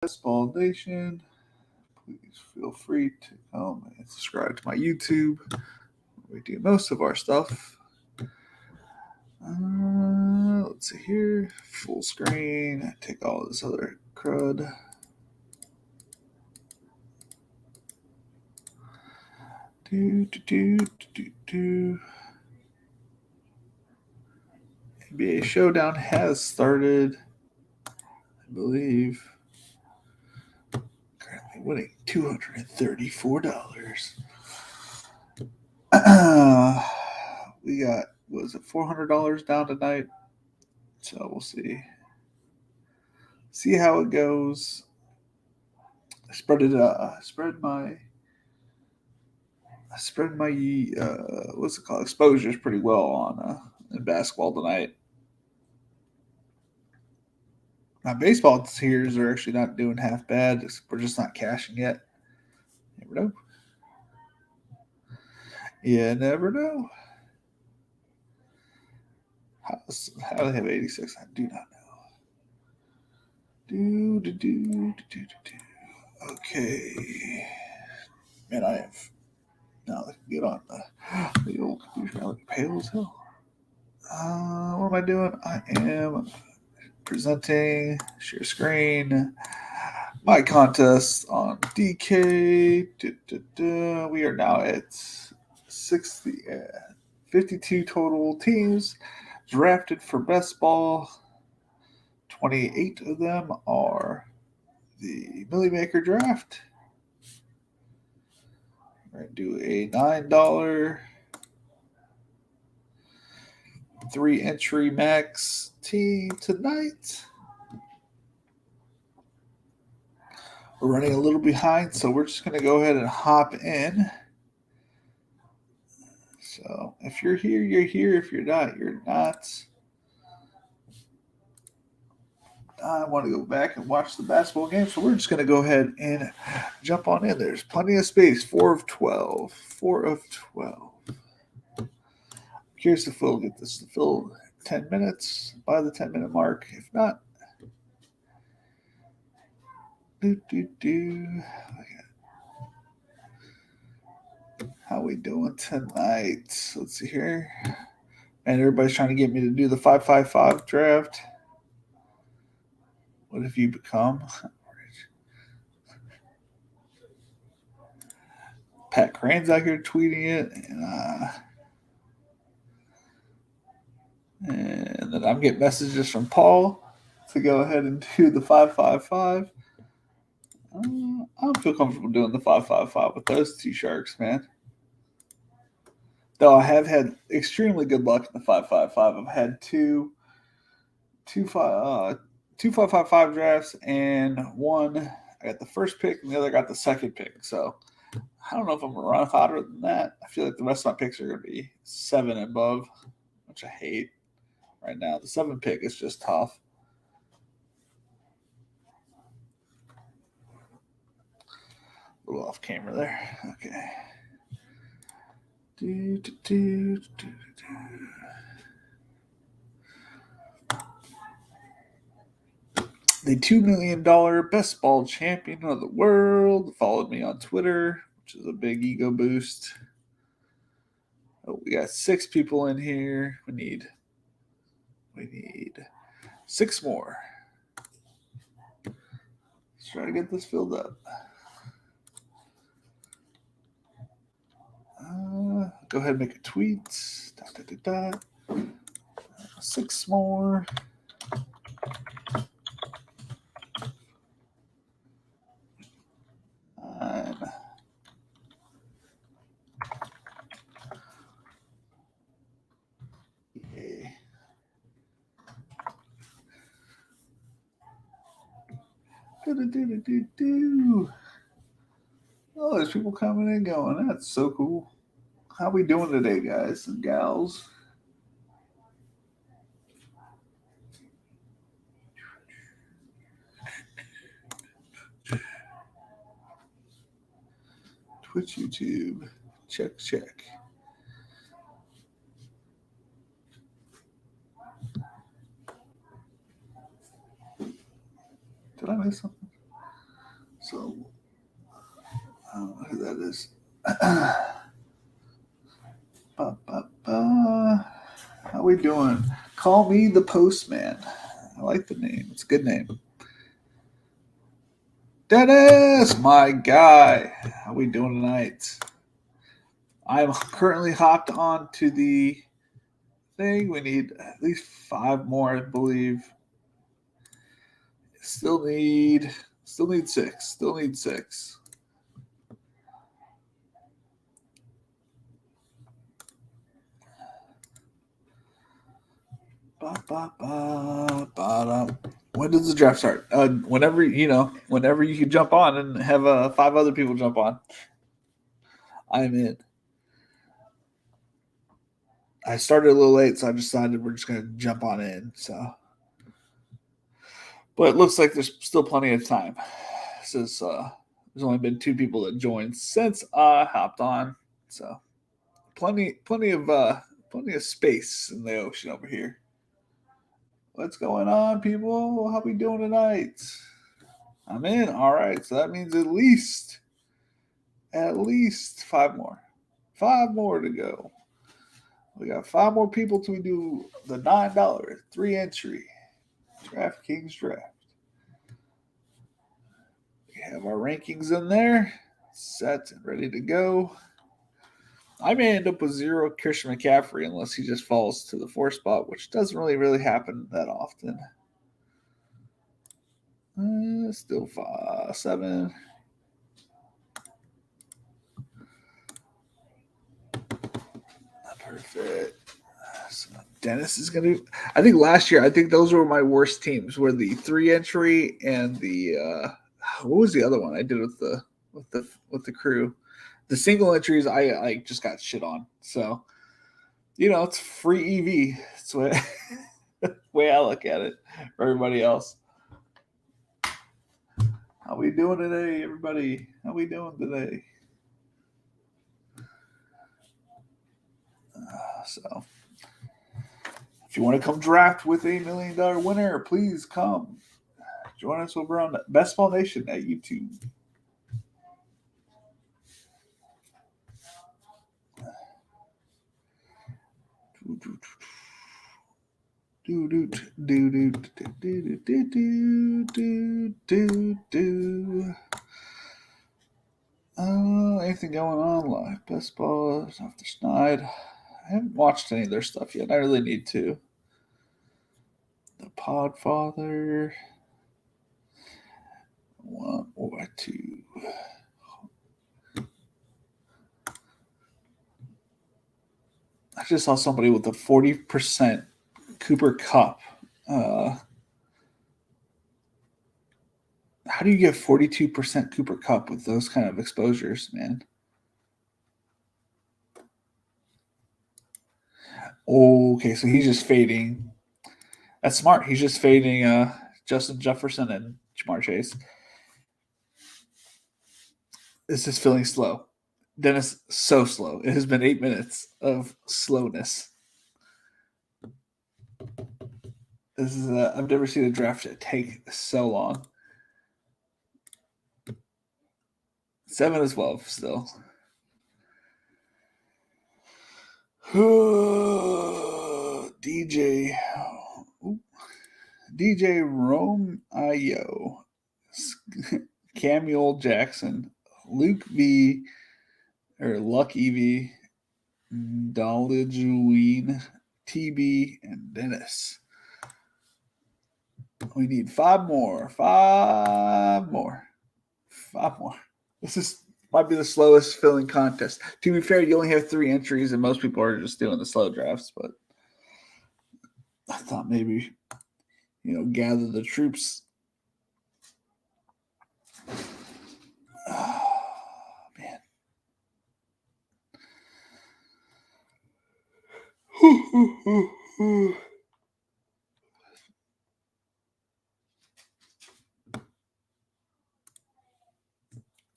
Baseball Nation. Please feel free to come and subscribe to my YouTube. We do most of our stuff. Let's see here. Full screen. Take all this other crud. NBA Showdown has started, I believe. Currently winning $234. We got, was it $400 down tonight? So we'll see. See how it goes. I spread my what's it called, exposures pretty well on in basketball tonight. My baseball tiers are actually not doing half bad. We're just not cashing yet. You never know. You never know. How do they have 86? I do not know. Okay. Man, I have now I can get on the old computer. I look pale as hell. What am I doing? I am presenting, share screen, my contest on DK. We are now at 52 total teams drafted for best ball. 28 of them are the milllimaker draft. We're going to do a $9 3-entry max team tonight. We're running a little behind, so we're just going to go ahead and hop in. So if you're here, you're here. If you're not, you're not. I want to go back and watch the basketball game, so we're just going to go ahead and jump on in. There's plenty of space. 4 of 12. 4 of 12. Curious if we'll get this to fill 10 minutes by the 10-minute mark. If not, how we doing tonight? Let's see here. And everybody's trying to get me to do the 5-5-5 draft. What have you become? Pat Crane's out here tweeting it, and then I'm getting messages from Paul to go ahead and do the 5-5-5. I don't feel comfortable doing the 5-5-5 with those two sharks, man. Though I have had extremely good luck in the 5-5-5. I've had two 5-5-5 drafts, and one I got the first pick, and the other got the second pick. So I don't know if I'm gonna run hotter than that. I feel like the rest of my picks are gonna be 7 and above, which I hate right now. The 7 pick is just tough. A little off camera there. Okay. The $2 million best ball champion of the world followed me on Twitter, which is a big ego boost. Oh, we got 6 people in here. We need 6 more. Let's try to get this filled up. Go ahead and make a tweet. 6 more. Yay. Oh, there's people coming and going. That's so cool. How we doing today, guys and gals? Twitch, YouTube. Check. Did I miss something? So I don't know who that is. Ba, ba, ba. How we doing? Call me the postman. I like the name. It's a good name. Dennis, my guy. How we doing tonight? I'm currently hopped on to the thing. We need at least 5 more, I believe. Still need 6. Still need 6. Ba, ba, ba, ba, da. When does the draft start? Whenever whenever you can jump on and have 5 other people jump on. I'm in. I started a little late, so I decided we're just gonna jump on in. So, but it looks like there's still plenty of time. Since there's only been 2 people that joined since I hopped on, so plenty of space in the ocean over here. What's going on, people? How we doing tonight? I'm in. All right, so that means at least 5 more. 5 more to go. We got 5 more people till we do the $9 3 entry DraftKings draft. We have our rankings in there, set and ready to go. I may end up with 0 Christian McCaffrey unless he just falls to the 4 spot, which doesn't really happen that often. Still 5, 7. Perfect. So Dennis is going to. I think last year, those were my worst teams. Were the 3 entry and the what was the other one I did with the crew? The single entries I just got shit on. So it's free EV. That's the way I look at it for everybody else. How we doing today, everybody? How we doing today? So, if you want to come draft with a $1 million winner, please come join us over on Best Ball Nation at YouTube. Anything going on live? Best Ball after Snide. I haven't watched any of their stuff yet. I really need to. The Podfather. 1 or 2. I just saw somebody with a 40% Cooper Cup. How do you get 42% Cooper Cup with those kind of exposures, man? Okay, so he's just fading. That's smart. He's just fading Justin Jefferson and Jamar Chase. This is feeling slow. Dennis, so slow. It has been 8 minutes of slowness. This is I've never seen a draft take so long. 7 as well, still. DJ Rome Ayo, Samuel Jackson, Luke V, or Lucky V, Dolajuween, TB, and Dennis. We need 5 more. 5 more. 5 more. This might be the slowest filling contest. To be fair, you only have 3 entries, and most people are just doing the slow drafts. But I thought maybe, gather the troops. Oh, man.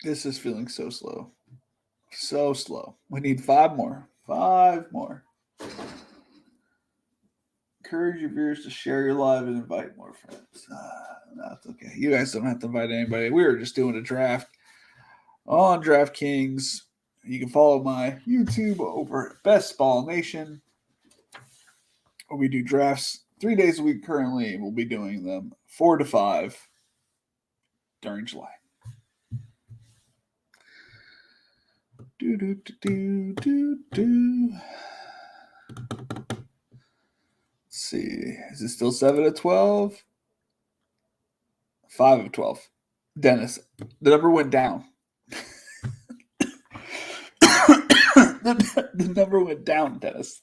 This is feeling so slow. So slow. We need 5 more. 5 more. Encourage your viewers to share your live and invite more friends. That's okay. You guys don't have to invite anybody. We were just doing a draft on DraftKings. You can follow my YouTube over at Best Ball Nation, where we do drafts 3 days a week currently. We'll be doing them 4 to 5 during July. Do, do, do, do, do. Let's see. Is it still 7 of 12? 5 of 12. Dennis, the number went down. the number went down, Dennis.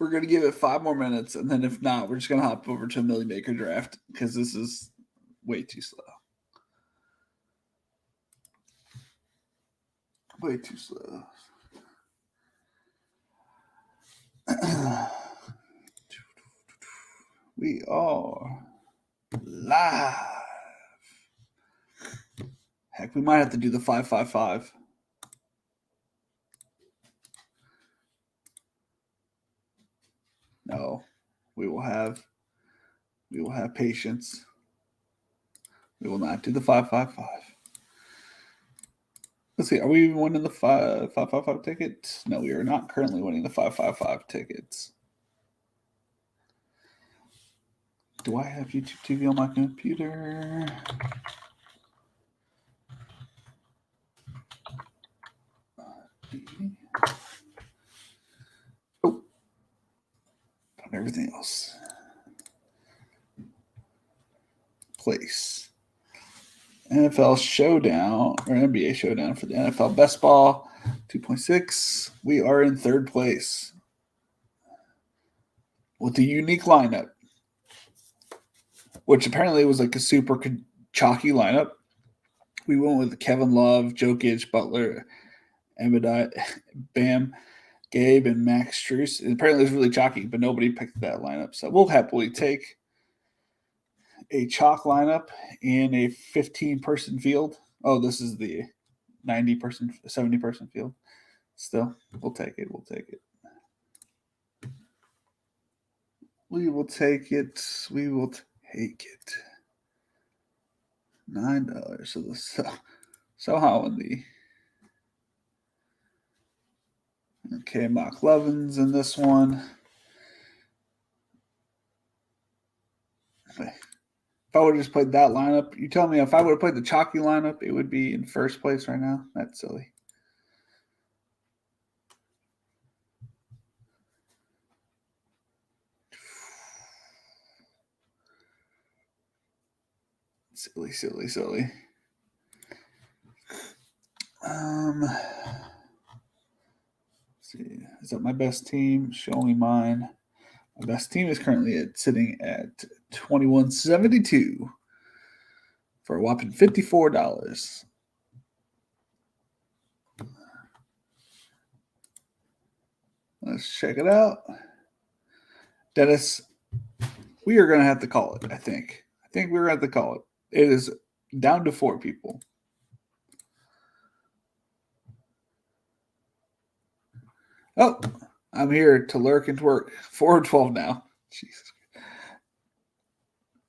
We're going to give it 5 more minutes, and then if not, we're just going to hop over to a milllimaker draft because this is way too slow. Way too slow. We are live. Heck, we might have to do the 555. No, we will have patience. We will not do the 555. Let's see. Are we even winning the 555 tickets? No, we are not currently winning the 555 tickets. Do I have YouTube TV on my computer? Oh, everything else. Place. NFL Showdown or NBA Showdown for the NFL Best Ball 2.6. We are in 3rd place with a unique lineup, which apparently was like a super chalky lineup. We went with Kevin Love, Jokic, Butler, Embiid, Bam, Gabe, and Max Strus. And apparently it was really chalky, but nobody picked that lineup. So we'll happily take a chalk lineup in a 15-person field. Oh, this is the 90-person, 70-person field. Still, we'll take it. We'll take it. We will take it. We will take it. $9. So the somehow in the okay, Mock Levin's in this one. If I would have just played that lineup, you tell me if I would have played the chalky lineup, it would be in 1st place right now. That's silly. Silly. Let's see. Is that my best team? Show me mine. My best team is currently sitting at 2172 for a whopping $54. Let's check it out. Dennis, we are going to have to call it, I think. I think we're going to have to call it. It is down to 4 people. Oh, I'm here to lurk and twerk. 4-12 now. Jesus.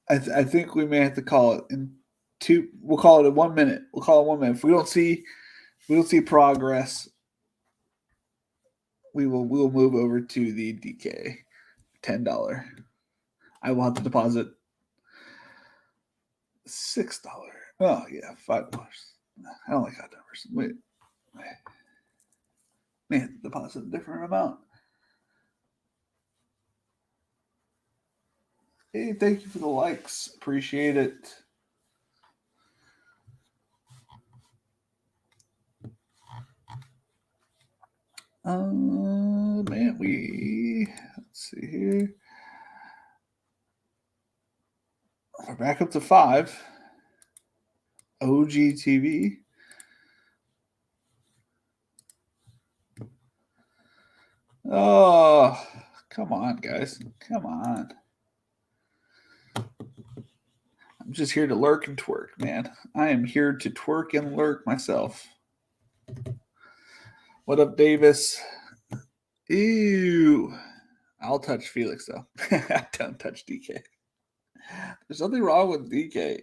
I think we may have to call it in 2. We'll call it in 1 minute. We'll call it 1 minute. If we don't see progress, we will move over to the DK. $10. I will have to deposit $6. Oh yeah, $5. I don't like odd numbers. Wait. Man, deposit a different amount. Hey, thank you for the likes. Appreciate it. Man, let's see here. We're back up to 5. OGTV. Oh, come on, guys. Come on. I'm just here to lurk and twerk, man. I am here to twerk and lurk myself. What up, Davis? Ew. I'll touch Felix, though. I don't touch DK. There's nothing wrong with DK.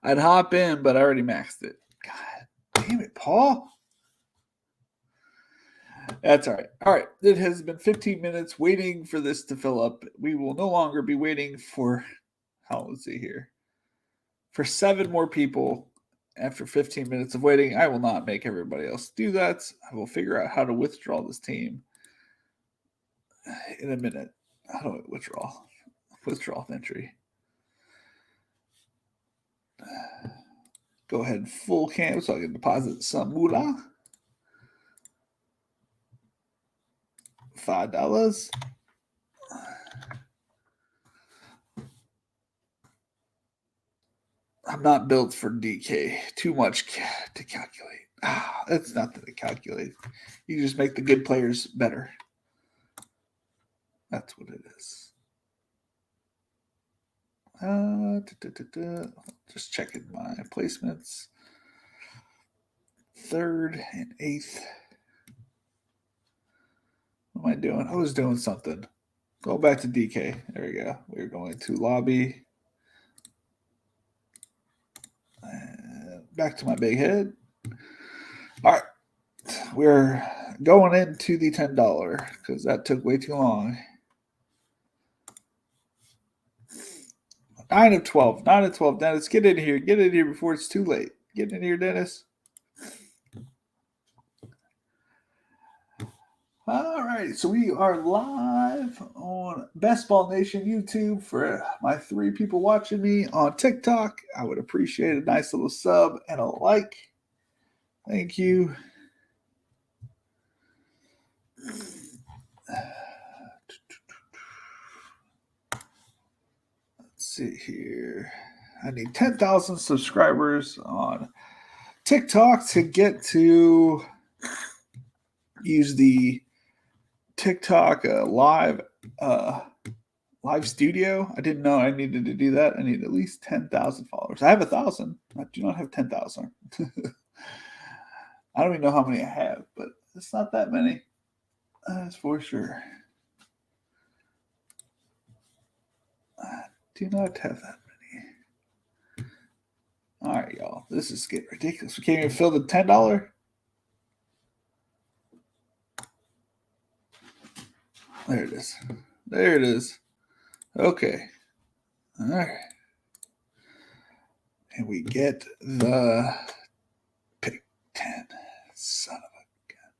I'd hop in, but I already maxed it. God damn it, Paul. That's all right. All right. It has been 15 minutes waiting for this to fill up. We will no longer be waiting for, let's see here, for 7 more people after 15 minutes of waiting. I will not make everybody else do that. I will figure out how to withdraw this team in a minute. How do I withdraw? Withdraw entry. Go ahead and full camp so I can deposit some moolah. $5. I'm not built for DK. Too much to calculate. That's nothing to calculate. You just make the good players better. That's what it is. Just checking my placements. 3rd and 8th. What am I doing? I was doing something. Go back to DK. There we go. We're going to lobby. Back to my big head. All right. We're going into the $10 because that took way too long. 9 of 12. 9 of 12. Dennis, get in here. Get in here before it's too late. Get in here, Dennis. All right, so we are live on Best Ball Nation YouTube. For my 3 people watching me on TikTok, I would appreciate a nice little sub and a like. Thank you. Let's see here. I need 10,000 subscribers on TikTok to get to use the TikTok live studio. I didn't know I needed to do that. I need at least 10,000 followers. I have 1,000. I do not have 10,000. I don't even know how many I have, but it's not that many. That's for sure. I do not have that many. All right, y'all. This is getting ridiculous. We can't even fill the $10. There it is. There it is. Okay. All right. And we get the pick 10. Son of a gun.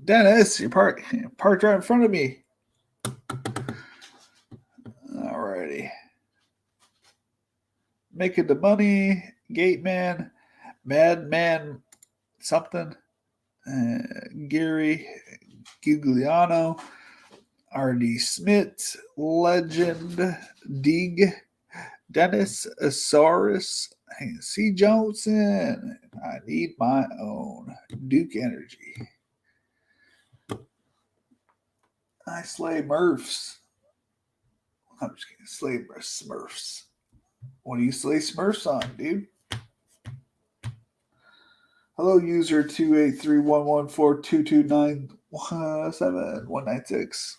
Dennis, you're parked right in front of me. All righty. Making the money. Gate man. Madman something. Gary Giuliano. R.D. Smith, Legend, Dig, Dennis Asaurus, C. Johnson. I need my own Duke Energy. I slay Murphs. I'm just kidding. Slay Smurfs. What do you slay Smurfs on, dude? Hello, user 2831142297196.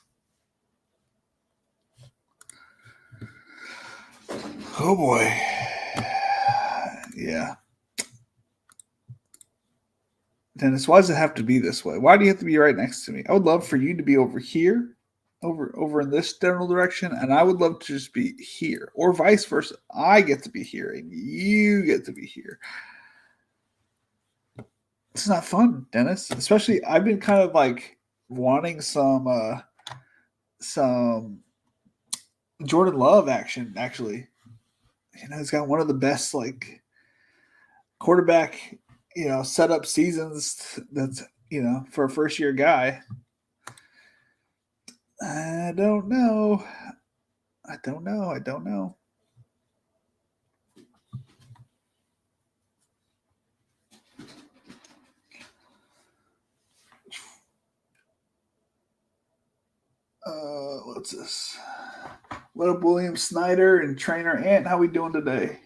Oh boy. Yeah. Dennis, why does it have to be this way? Why do you have to be right next to me? I would love for you to be over here, over in this general direction, and I would love to just be here, or vice versa. I get to be here, and you get to be here. It's not fun, Dennis. Especially, I've been kind of like wanting some Jordan Love action. Actually, he's got one of the best like quarterback setup seasons. That's for a first year guy. I don't know. What's this? What up, William Snyder and Trainer Ant? How we doing today?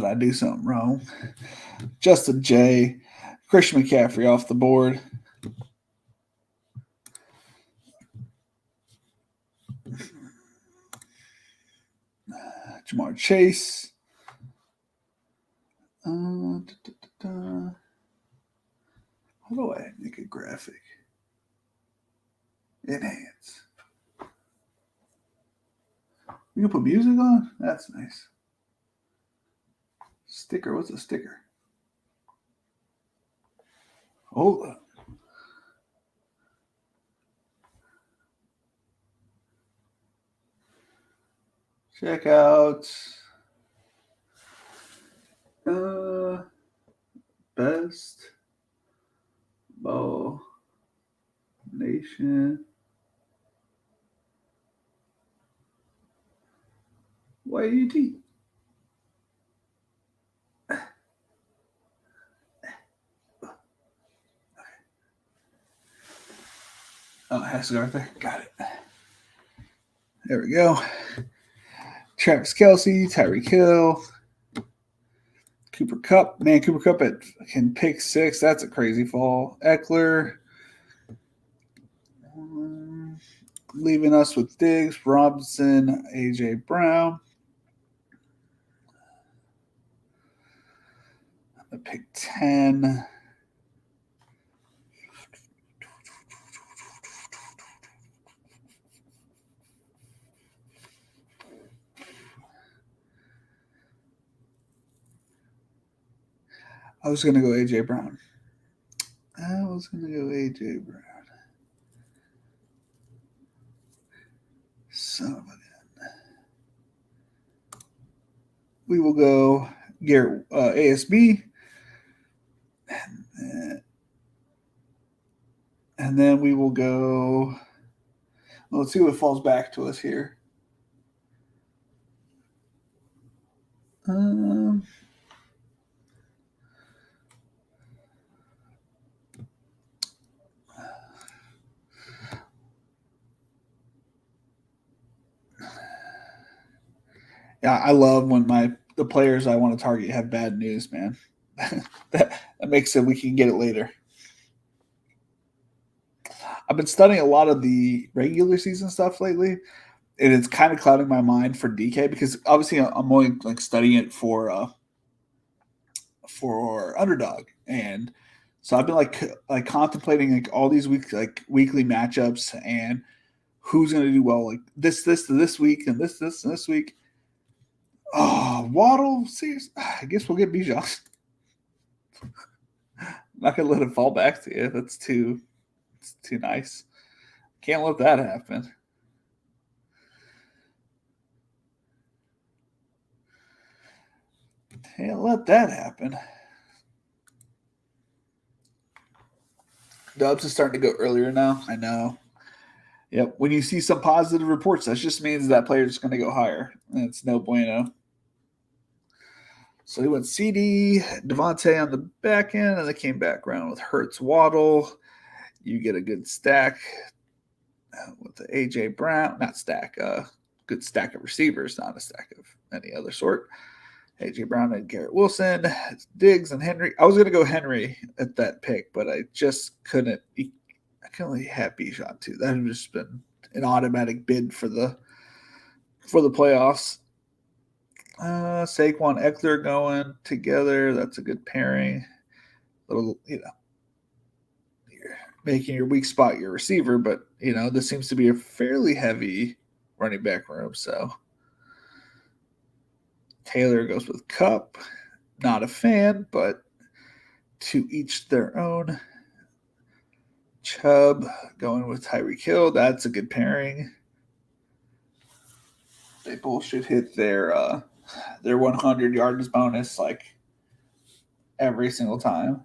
did I do something wrong? Justin J. Christian McCaffrey off the board. Jamar Chase. How do I make a graphic? Enhance. You can put music on? That's nice. Sticker. What's a sticker? Hold up. Check out Best Ball Nation YUT. Oh, it has to go right there. Got it. There we go. Travis Kelce, Tyreek Hill, Cooper Kupp. Man, Cooper Kupp can pick 6. That's a crazy fall. Eckler. Leaving us with Diggs, Robinson, A.J. Brown. I'm going to pick 10. I was going to go A.J. Brown. Son of a gun. We will go Garrett ASB. And then we will go. Well, let's see what falls back to us here. Yeah, I love when the players I want to target have bad news, man. that makes it we can get it later. I've been studying a lot of the regular season stuff lately, and it's kind of clouding my mind for DK because obviously I'm only like studying it for underdog, and so I've been like contemplating like all these weekly matchups and who's going to do well like this week and this week. Oh, Waddle, seriously, I guess we'll get Bijan. Not gonna let it fall back to you. It's too nice. Can't let that happen. Can't let that happen. Dubs is starting to go earlier now. I know. Yep. When you see some positive reports, that just means that player is going to go higher. And it's no bueno. So he went CD, Devontae on the back end, and they came back around with Hurts, Waddle. You get a good stack with the AJ Brown, not stack, good stack of receivers, not a stack of any other sort. AJ Brown and Garrett Wilson, Diggs and Henry. I was going to go Henry at that pick, but I just couldn't. I can only have Bijan too. That would have just been an automatic bid for the playoffs. Saquon Eckler going together. That's a good pairing. Little, you're making your weak spot your receiver, but this seems to be a fairly heavy running back room. So Taylor goes with Kupp. Not a fan, but to each their own. Chubb going with Tyreek Hill. That's a good pairing. They both should hit their 100 yards bonus like every single time.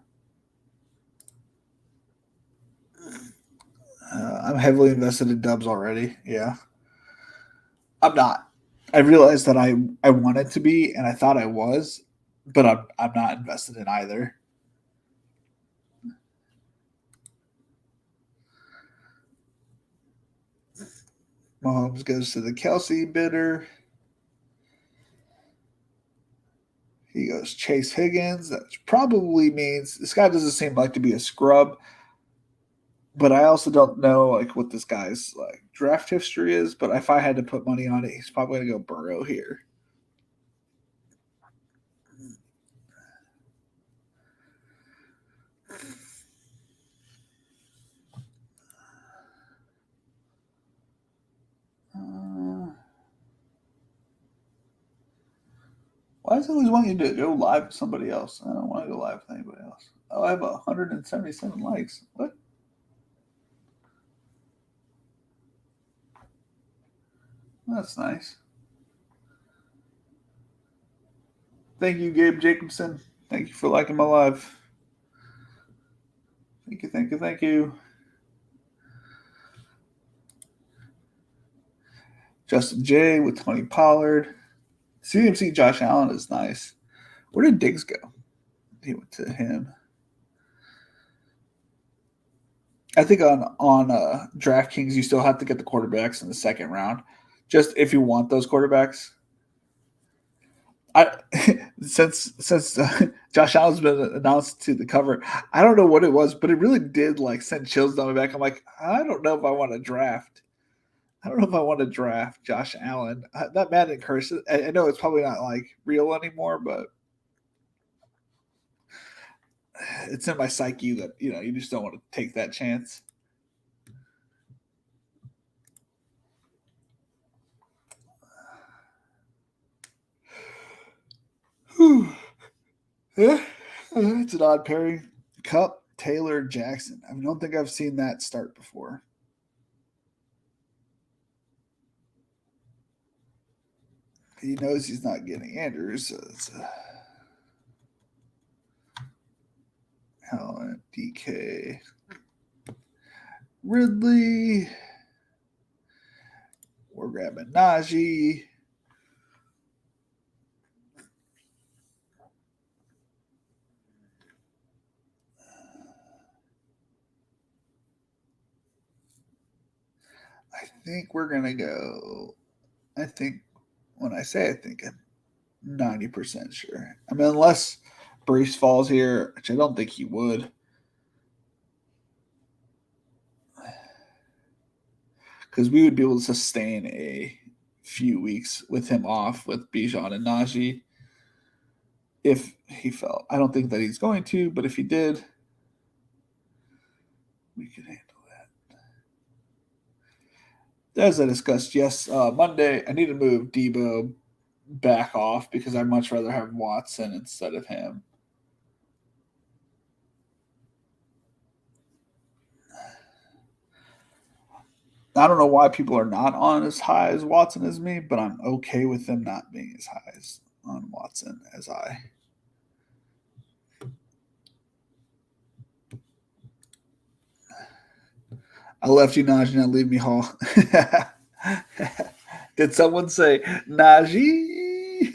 I'm heavily invested in Dubs already. Yeah. I'm not. I realized that I wanted to be, and I thought I was, but I'm not invested in either. Mahomes goes to the Kelce bidder. He goes Chase Higgins. That probably means this guy doesn't seem like to be a scrub, but I also don't know like what this guy's like draft history is. But if I had to put money on it, he's probably gonna go Burrow here. Why does it always want you to go live with somebody else? I don't want to go live with anybody else. Oh, I have 177 likes. What? That's nice. Thank you, Gabe Jacobson. Thank you for liking my live. Thank you, thank you, thank you. Justin J with Tony Pollard. CMC Josh Allen is nice. Where did Diggs go? He went to him. I think on DraftKings you still have to get the quarterbacks in the second round, just if you want those quarterbacks. I since Josh Allen's been announced to the cover, I don't know what it was, but it really did like send chills down my back. I'm like, I don't know if I want to draft. I don't know if I want to draft Josh Allen. That Madden curse. I know it's probably not like real anymore, but it's in my psyche that you just don't want to take that chance. Yeah, it's an odd pairing. Cup, Taylor, Jackson. I don't think I've seen that start before. He knows he's not getting Andrews. So it's Allen, DK, Ridley. We're grabbing Najee. I think we're going to go. I think when I say I think, I'm 90% sure. I mean, unless Brees falls here, which I don't think he would. Because we would be able to sustain a few weeks with him off with Bijan and Najee if he fell. I don't think that he's going to, but if he did, we could handle that. As I discussed, yes, Monday, I need to move Debo back off because I'd much rather have Watson instead of him. I don't know why people are not on as high as Watson as me, but I'm okay with them not being as high as on Watson as I. I left you, Najee, now leave me, Hall. Did someone say Najee?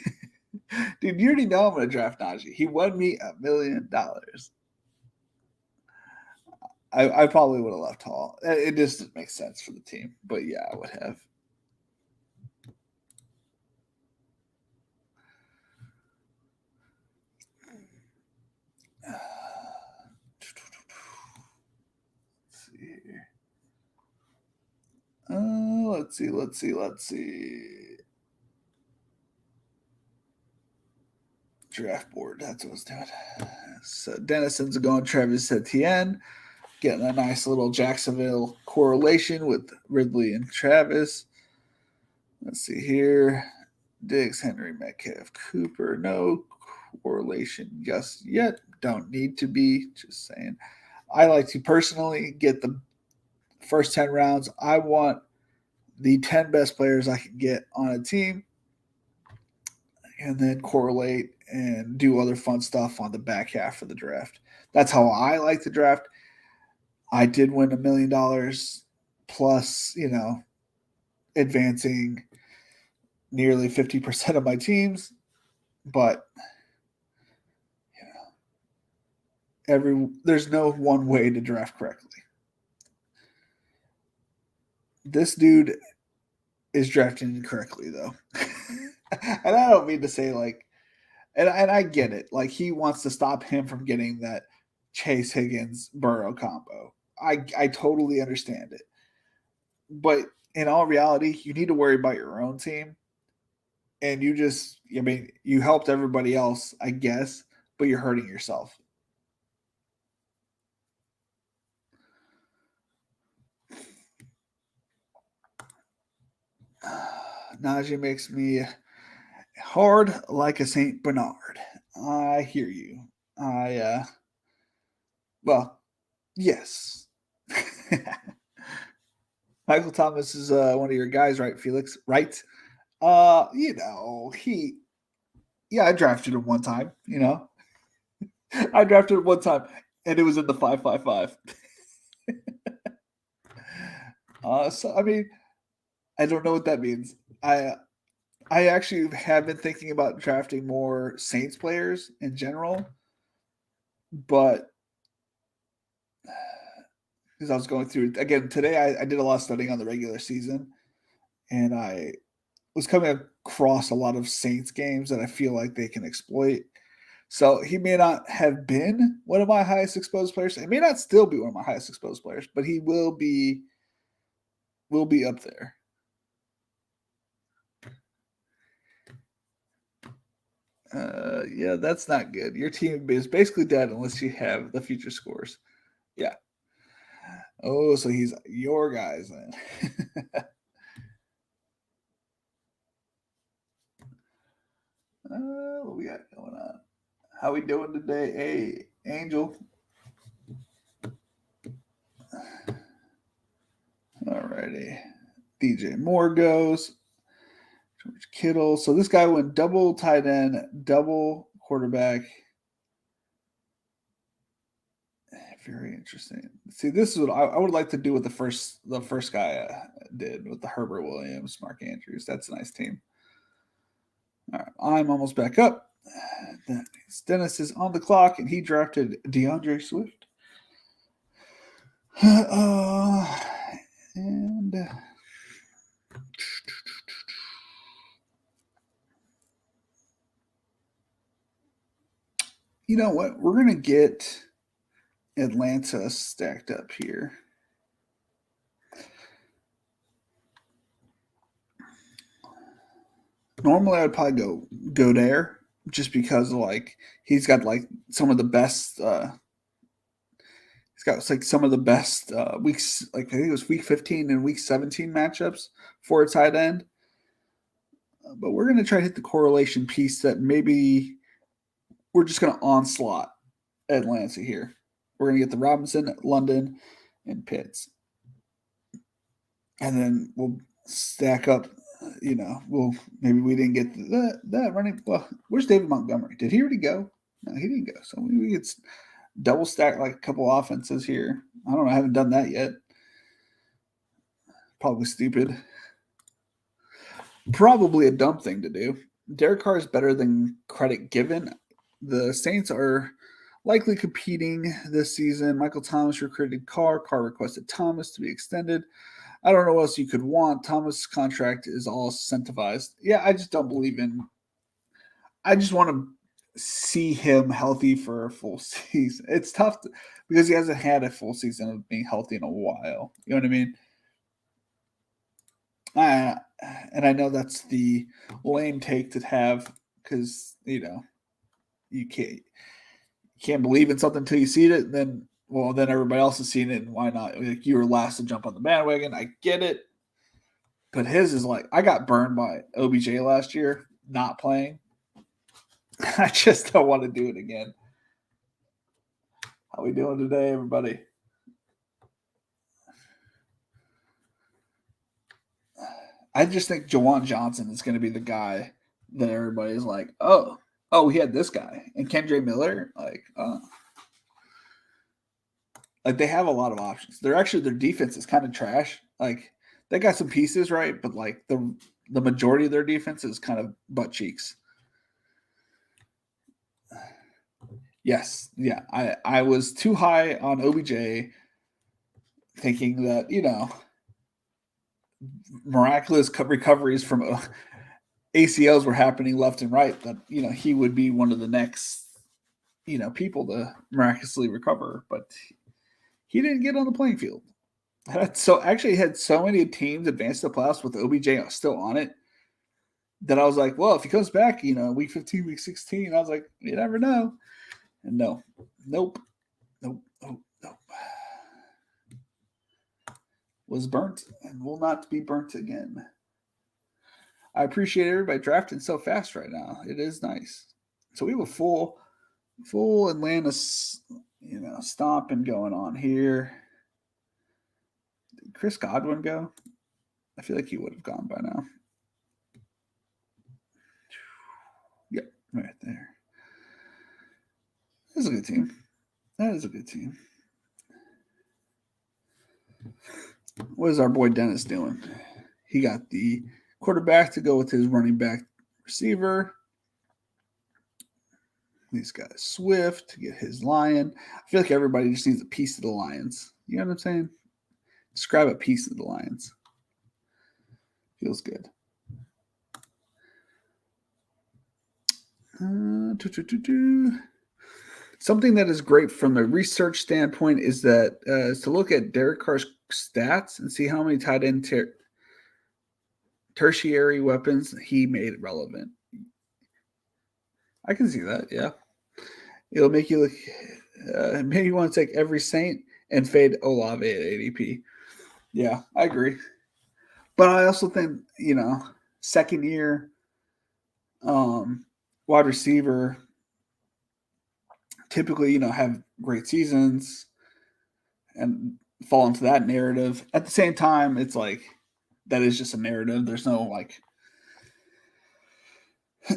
Dude, you already know I'm going to draft Najee. He won me $1 million. I probably would have left Hall. It just makes sense for the team. But yeah, I would have. Let's see here. Let's see. Draft board. That's what I was doing. So Dennison's going Travis Etienne, getting a nice little Jacksonville correlation with Ridley and Travis. Let's see here. Diggs, Henry, Metcalf, Cooper. No correlation just yet. Don't need to be. Just saying. I like to personally get the first 10 rounds. I want the 10 best players I can get on a team and then correlate and do other fun stuff on the back half of the draft. That's how I like to draft. I did win $1 million plus, advancing nearly 50% of my teams, but there's no one way to draft correctly. This dude is drafting incorrectly though. And I don't mean to say like And I get it. Like he wants to stop him from getting that Chase Higgins Burrow combo. I totally understand it. But in all reality, you need to worry about your own team. And you just, I mean, you helped everybody else, I guess, but you're hurting yourself. Najee makes me hard like a Saint Bernard. I hear you. Well, yes. Michael Thomas is one of your guys, right, Felix? Right? Yeah, I drafted him one time. I drafted him one time, and it was in the 5-5-5. So I mean, I don't know what that means. I actually have been thinking about drafting more Saints players in general, but because I was going through again today, I did a lot of studying on the regular season, and I was coming across a lot of Saints games that I feel like they can exploit. So he may not have been one of my highest exposed players. He may not still be one of my highest exposed players, but he will be up there. Yeah, that's not good. Your team is basically dead unless you have the future scores. Yeah. Oh, so he's your guys then. What we got going on? How we doing today? Hey, Angel. Alrighty. DJ Moore goes. George Kittle. So this guy went double tight end, double quarterback. Very interesting. See, this is what I would like to do with the first guy did with the Herbert Williams, Mark Andrews. That's a nice team. All right, I'm almost back up. That means Dennis is on the clock, and he drafted DeAndre Swift. And you know what? We're gonna get Atlanta stacked up here. Normally, I'd probably go there just because like he's got like some of the best. He's got like some of the best weeks. Like I think it was week 15 and week 17 matchups for a tight end. But we're gonna try to hit the correlation piece that maybe we're just gonna onslaught Atlanta here. We're gonna get the Robinson, London, and Pitts, and then we'll stack up. Maybe we didn't get that running. Well, where's David Montgomery? Did he already go? No, he didn't go. So we get double stack like a couple offenses here. I don't know. I haven't done that yet. Probably stupid. Probably a dumb thing to do. Derek Carr is better than credit given. The Saints are likely competing this season. Michael Thomas recruited Carr. Carr requested Thomas to be extended. I don't know what else you could want. Thomas' contract is all incentivized. Yeah, I just don't believe in. I just want to see him healthy for a full season. It's tough because he hasn't had a full season of being healthy in a while. You know what I mean? And I know that's the lame take to have because you can't believe in something until you see it. And then everybody else has seen it, and why not? Like you were last to jump on the bandwagon. I get it, but his is like I got burned by OBJ last year not playing. I just don't want to do it again. How we doing today, everybody? I just think Jawan Johnson is going to be the guy that everybody's like, oh, we had this guy. And Kendre Miller, like they have a lot of options. Their defense is kind of trash. Like they got some pieces, right? But like the majority of their defense is kind of butt cheeks. Yes. Yeah. I was too high on OBJ thinking that, miraculous recoveries from ACLs were happening left and right, that he would be one of the next people to miraculously recover, but he didn't get on the playing field. So actually had so many teams advance to the playoffs with OBJ still on it that I was like, well, if he comes back, week 15, week 16, I was like, you never know. And nope. Was burnt and will not be burnt again. I appreciate everybody drafting so fast right now. It is nice. So we have a full Atlanta, stomping going on here. Did Chris Godwin go? I feel like he would have gone by now. Yep, right there. That's a good team. That is a good team. What is our boy Dennis doing? He got the quarterback to go with his running back receiver. He's got Swift to get his Lion. I feel like everybody just needs a piece of the Lions. You know what I'm saying? Describe a piece of the Lions. Feels good. Something that is great from a research standpoint is that is to look at Derek Carr's stats and see how many tight end tertiary weapons he made relevant. I can see that, yeah. It'll make you look. Maybe you want to take every Saint and fade Olave at ADP. Yeah, I agree. But I also think, second year wide receiver typically, have great seasons and fall into that narrative. At the same time, it's like that is just a narrative. There's no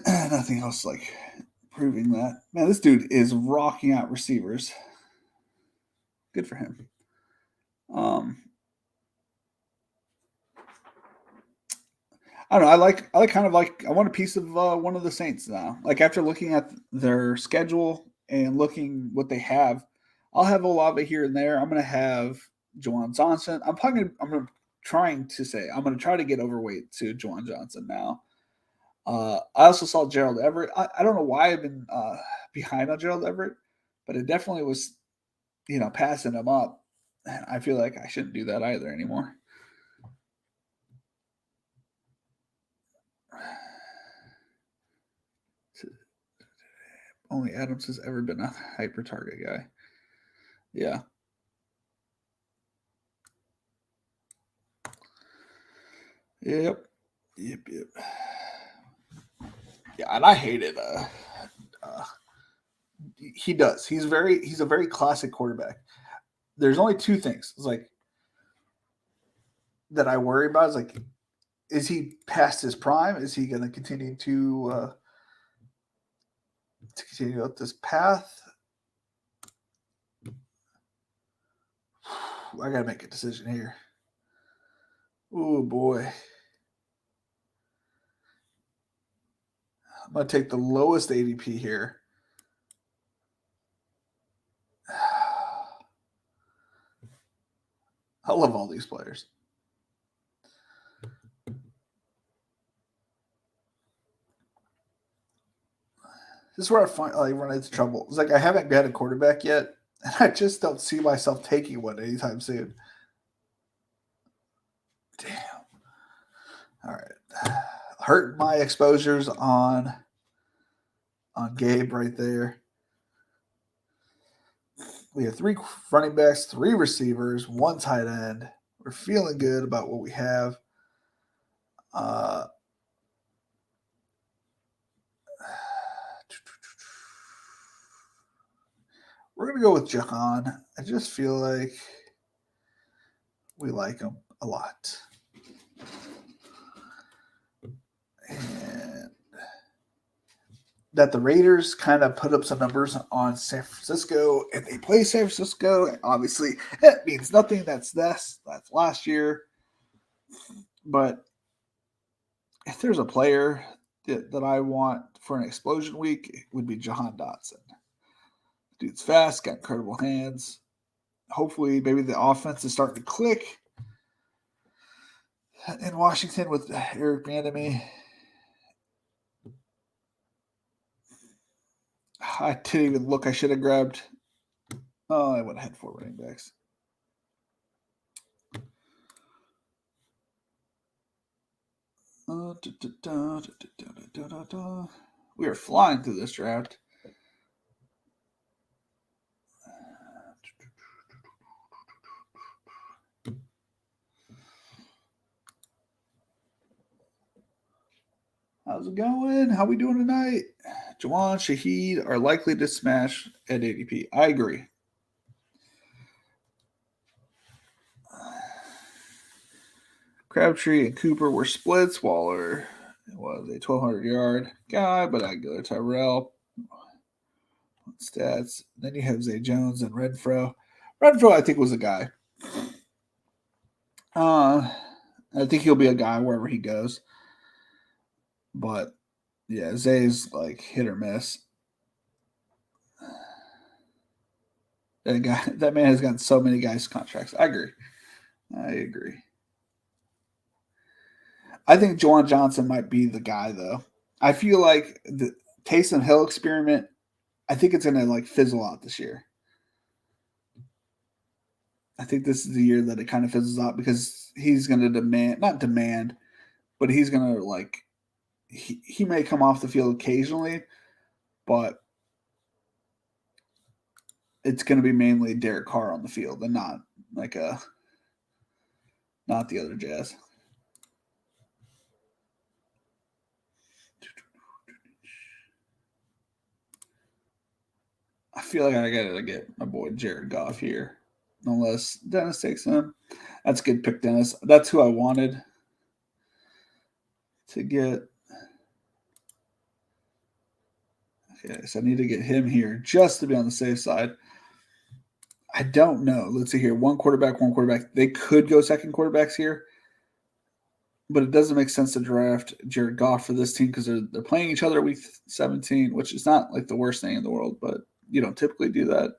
nothing else proving that. Man, this dude is rocking out receivers. Good for him. I don't know. I want a piece of one of the Saints now. Like after looking at their schedule and looking what they have, I'll have Olave here and there. I'm going to have Juwan Johnson. I'm trying to try to get overweight to Juwan Johnson now. I also saw Gerald Everett. I don't know why I've been behind on Gerald Everett, but it definitely was, passing him up. And I feel like I shouldn't do that either anymore. Only Adams has ever been a hyper target guy. Yeah. Yep. Yeah, and I hate it. He does. He's a very classic quarterback. There's only two things. It's that I worry about. Is he past his prime? Is he going to continue to continue up this path? I got to make a decision here. Oh boy. I'm going to take the lowest ADP here. I love all these players. This is where I run into trouble. It's I haven't got a quarterback yet, and I just don't see myself taking one anytime soon. Damn. All right. Hurt my exposures on Gabe right there. We have 3 running backs, 3 receivers, 1 tight end. We're feeling good about what we have. We're going to go with Jahan. I just feel like we like him a lot. And that the Raiders kind of put up some numbers on San Francisco, and they play San Francisco. And obviously, it means nothing. That's last year. But if there's a player that I want for an explosion week, it would be Jahan Dotson. Dude's fast, got incredible hands. Hopefully, maybe the offense is starting to click in Washington with Eric Bieniemy. I didn't even look. I should have grabbed. Oh, I would have had 4 running backs. We are flying through this draft. How's it going? How we doing tonight? Jawan, Shaheed are likely to smash at ADP. I agree. Crabtree and Cooper were splits. Waller was a 1,200-yard guy, but I go to Tyrell. Stats. Then you have Zay Jones and Renfro. Renfro, I think, was a guy. I think he'll be a guy wherever he goes. But yeah, Zay's like hit or miss. That man has gotten so many guys contracts. I agree. I think Juwan Johnson might be the guy though. I feel like the Taysom Hill experiment, I think it's gonna like fizzle out this year. I think this is the year that it kind of fizzles out because he's gonna not demand, but he's gonna like he may come off the field occasionally, but it's going to be mainly Derek Carr on the field and not the other Jazz. I feel like I got to get my boy Jared Goff here, unless Dennis takes him. That's a good pick, Dennis. That's who I wanted to get. Okay, so I need to get him here just to be on the safe side. I don't know. Let's see here. One quarterback. They could go second quarterbacks here, but it doesn't make sense to draft Jared Goff for this team because they're playing each other week 17, which is not like the worst thing in the world, but you don't typically do that.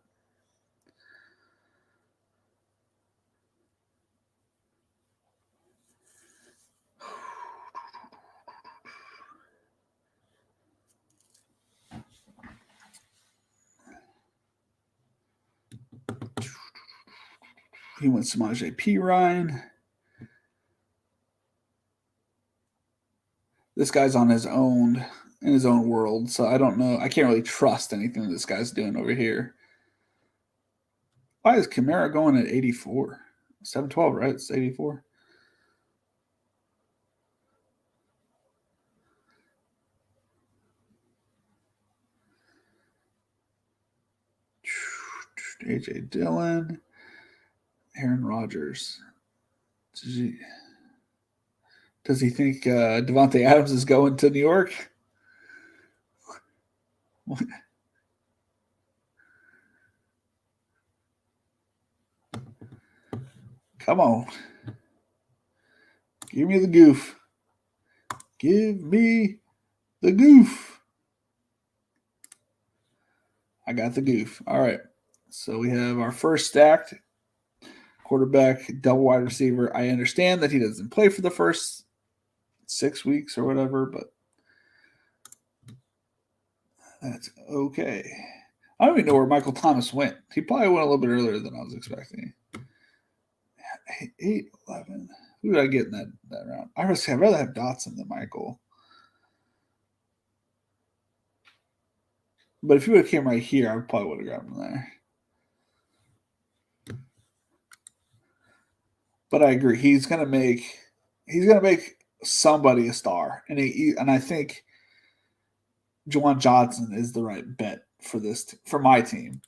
He went Samaje Perine. This guy's on his own in his own world, so I don't know. I can't really trust anything this guy's doing over here. Why is Kamara going at 84? 712, right? It's 84. AJ Dillon, Aaron Rodgers. Does he think Devontae Adams is going to New York? Come on. Give me the goof. Give me the goof. I got the goof. All right. So we have our first stacked quarterback, double wide receiver. I understand that he doesn't play for the first 6 weeks or whatever, but that's okay. I don't even know where Michael Thomas went. He probably went a little bit earlier than I was expecting. 8, 11. Who did I get in that round? I'd rather have Dotson than Michael. But if he would have came right here, I probably would have grabbed him there. But I agree. He's gonna make somebody a star, and I think Juwan Johnson is the right bet for this for my team.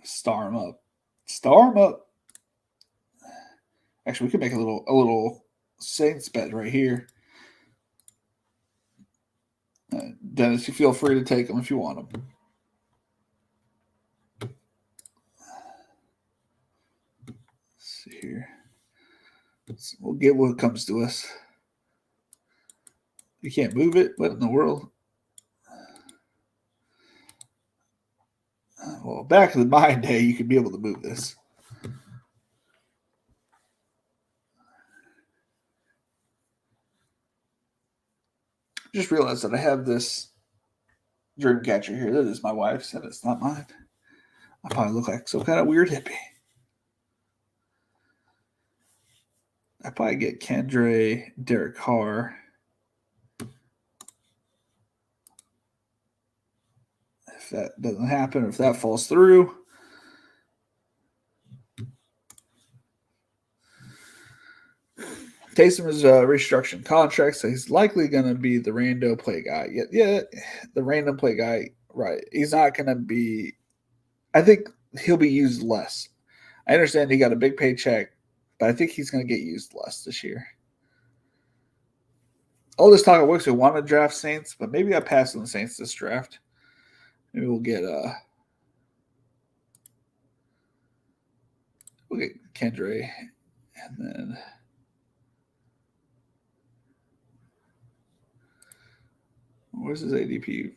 Star him up. Actually, we could make a little Saints bet right here. Dennis, you feel free to take them if you want them. Let's see here. We'll get what comes to us. You can't move it? What in the world? Well, back in my day, you could be able to move this. Just realized that I have this dream catcher here. That is my wife's, and it's not mine. I probably look like some kind of weird hippie. I probably get Kendra, Derek Carr. If that doesn't happen, if that falls through, Taysom is restructuring contracts, so he's likely going to be the random play guy. Yeah, the random play guy, right. He's not going to be – I think he'll be used less. I understand he got a big paycheck, but I think he's going to get used less this year. All this talk of works, we want to draft Saints, but maybe I pass on the Saints this draft. Maybe we'll get Kendra, and then where's his ADP?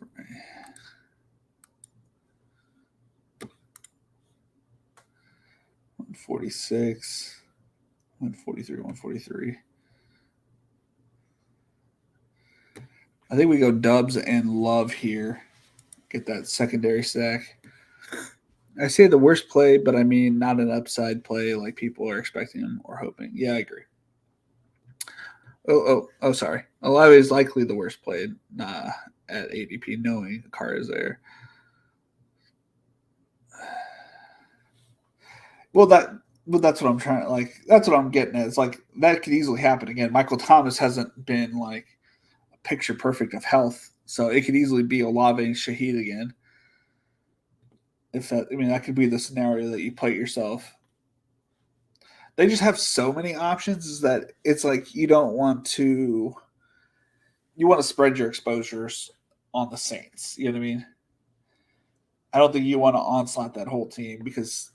146, 143, 143. I think we go Dubs and Love here. Get that secondary stack. I say the worst play, but I mean not an upside play like people are expecting him or hoping. Yeah, I agree. Oh, sorry. Olave is likely the worst play at ADP, knowing Carr is there. Well, that's what I'm trying to like. That's what I'm getting at. It's like that could easily happen again. Michael Thomas hasn't been like a picture perfect of health, so it could easily be Olave and Shaheed again. If that, I mean, that could be the scenario that you play yourself. They just have so many options is that it's like you want to spread your exposures on the Saints. You know what I mean? I don't think you want to onslaught that whole team because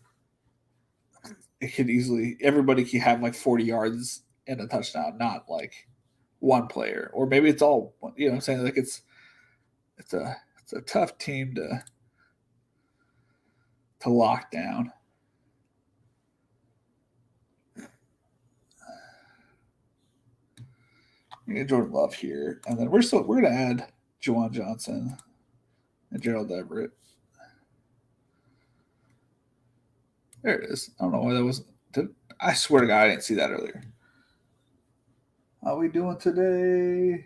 it could easily everybody could have like 40 yards and a touchdown, not like one player. Or maybe it's all, you know what I'm saying? Like it's a tough team to lock down. You get Jordan Love here, and then we're gonna add Juwan Johnson and Gerald Everett. There it is. I don't know why that was. I swear to God, I didn't see that earlier. How we doing today?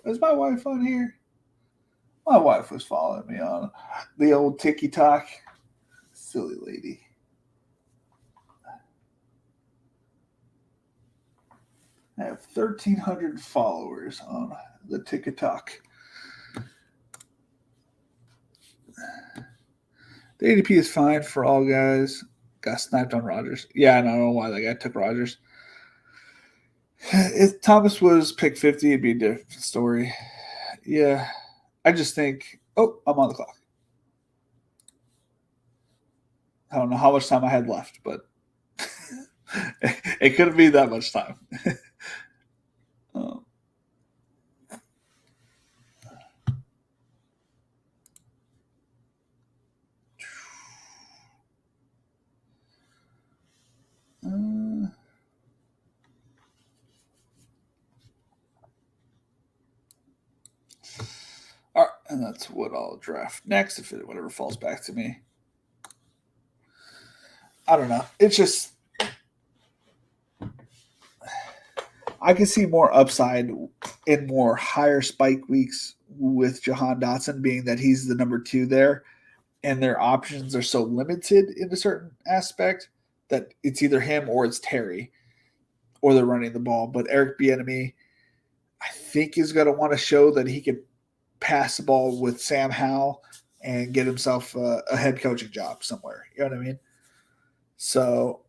Is my wife on here? My wife was following me on the old TikTok. Silly lady. I have 1,300 followers on the TikTok. The ADP is fine for all guys. Got sniped on Rodgers. Yeah, I don't know why that guy took Rodgers. If Thomas was pick 50, it'd be a different story. Yeah, I just think, I'm on the clock. I don't know how much time I had left, but it couldn't be that much time. All right, and that's what I'll draft next if whatever falls back to me. I don't know. It's just I can see more upside in more higher spike weeks with Jahan Dotson being that he's the number 2 there, and their options are so limited in a certain aspect that it's either him or it's Terry, or they're running the ball. But Eric Bieniemy, I think, is going to want to show that he can pass the ball with Sam Howell and get himself a head coaching job somewhere. You know what I mean? So,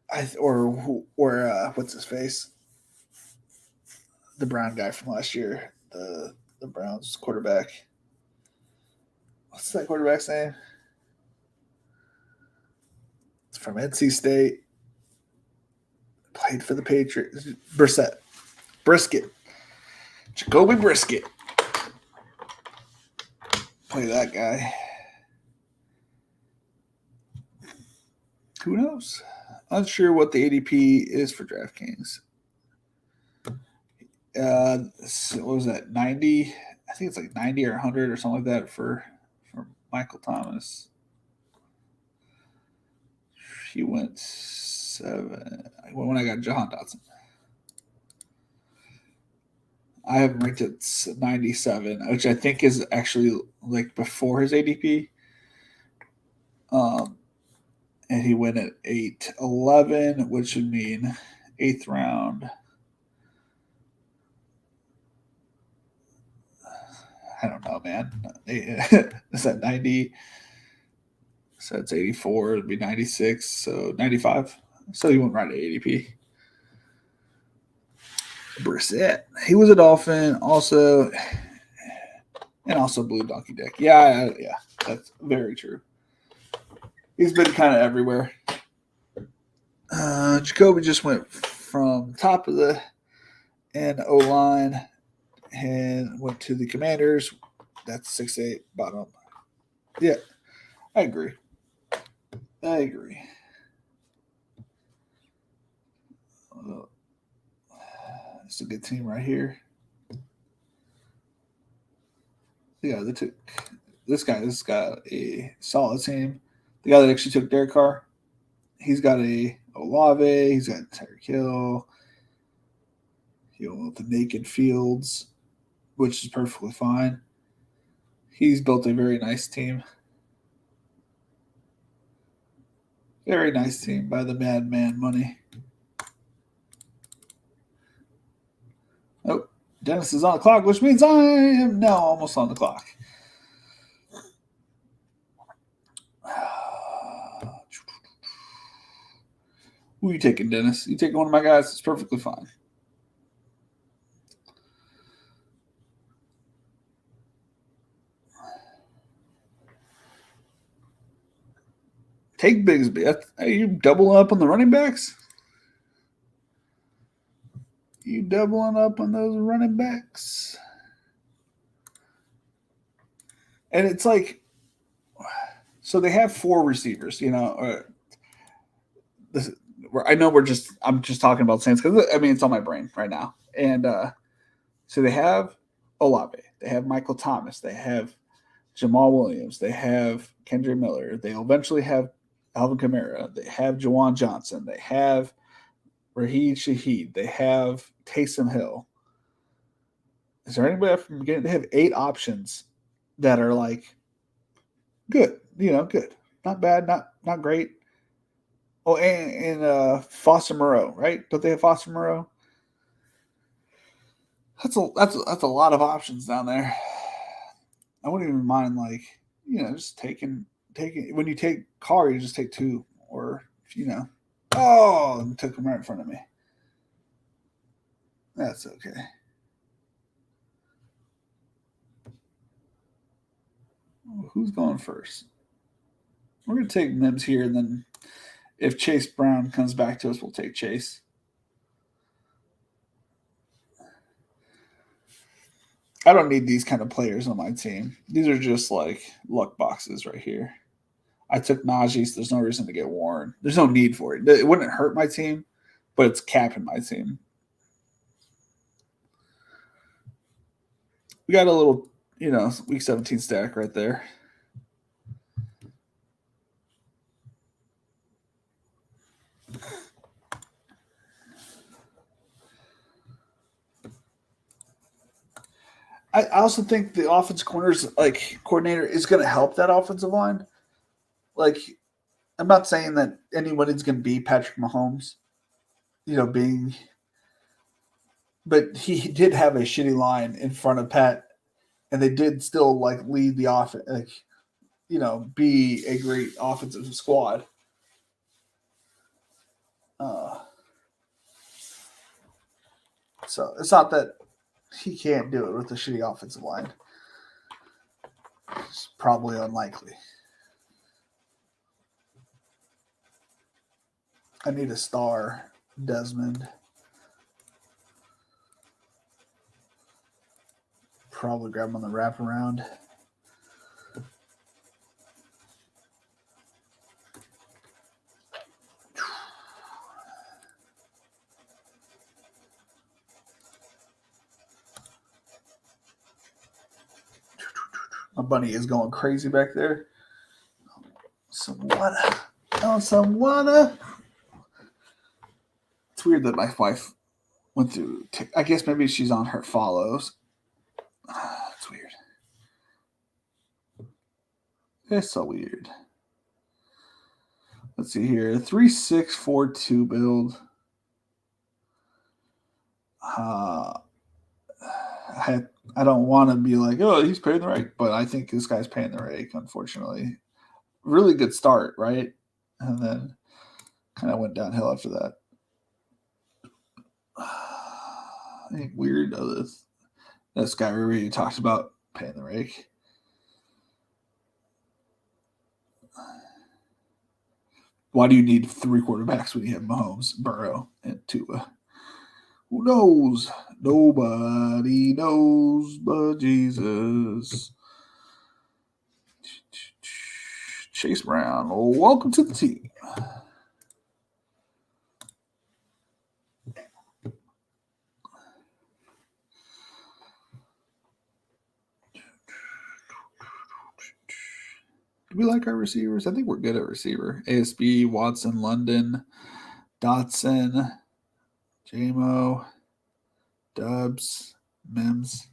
what's his face? The Brown guy from last year, the Browns quarterback. What's that quarterback's name? It's from NC State. Played for the Patriots. Brisket. Jacoby Brisket. Play that guy. Who knows? Unsure what the ADP is for DraftKings. what was that, 90? I think it's like 90 or 100 or something like that for Michael Thomas. He went 7 when I got Jahan Dotson. I have him ranked at 97, which I think is actually like before his ADP. And he went at 8-11, which would mean 8th round. I don't know, man. Is that 90? So it's 84. It'd be 96. So 95. So he went right to ADP. Brissett. He was a Dolphin also. And also Blue Donkey Deck. Yeah, that's very true. He's been kind of everywhere. Jacoby just went from top of the O-line and went to the Commanders. That's 6-8 bottom. Yeah, I agree. It's a good team right here. Yeah, this guy's got a solid team. The guy that actually took Derek Carr, he's got a Olave, he's got Tyreek Hill, with the naked Fields, which is perfectly fine. He's built a very nice team. Very nice team by the Madman Money. Oh, Dennis is on the clock, which means I am now almost on the clock. Who are you taking, Dennis? You take one of my guys, it's perfectly fine. Take Bigsby. Are you doubling up on the running backs? You doubling up on those running backs? And it's like, so they have 4 receivers, I know I'm just talking about Saints because it's on my brain right now. And so they have Olave, they have Michael Thomas, they have Jamal Williams, they have Kendra Miller, they'll eventually have Alvin Kamara, they have Juwan Johnson, they have Raheed Shaheed, they have Taysom Hill. Is there anybody from the beginning? They have 8 options that are like good, good, not bad, not great. Oh, and Foster Moreau, right? Don't they have Foster Moreau? That's a lot of options down there. I wouldn't even mind just taking when you take Carr, you just take 2 or and took him right in front of me. That's okay. Who's going first? We're gonna take Mims here, and then if Chase Brown comes back to us, we'll take Chase. I don't need these kind of players on my team. These are just like luck boxes right here. I took Najee, so there's no reason to get Warren. There's no need for it. It wouldn't hurt my team, but it's capping my team. We got a little, week 17 stack right there. I also think the offensive coordinator is going to help that offensive line. I'm not saying that anybody's going to be Patrick Mahomes, but he did have a shitty line in front of Pat, and they did still lead the offense, be a great offensive squad. So it's not that he can't do it with the shitty offensive line. It's probably unlikely. I need a star, Desmond. Probably grab him on the wraparound. My bunny is going crazy back there. Some water. Oh, some water. It's weird that my wife went through. I guess maybe she's on her follows. It's weird. It's so weird. Let's see here. 3642 build. I don't want to be like, oh, he's paying the rake, but I think this guy's paying the rake, unfortunately. Really good start, right? And then kind of went downhill after that. I think weird though, this guy we already talked about paying the rake. Why do you need 3 quarterbacks when you have Mahomes, Burrow, and Tua? Who knows? Nobody knows but Jesus. Chase Brown, welcome to the team. Do we like our receivers? I think we're good at receiver. ASB, Watson, London, Dotson, JMO, Dubs, Mims.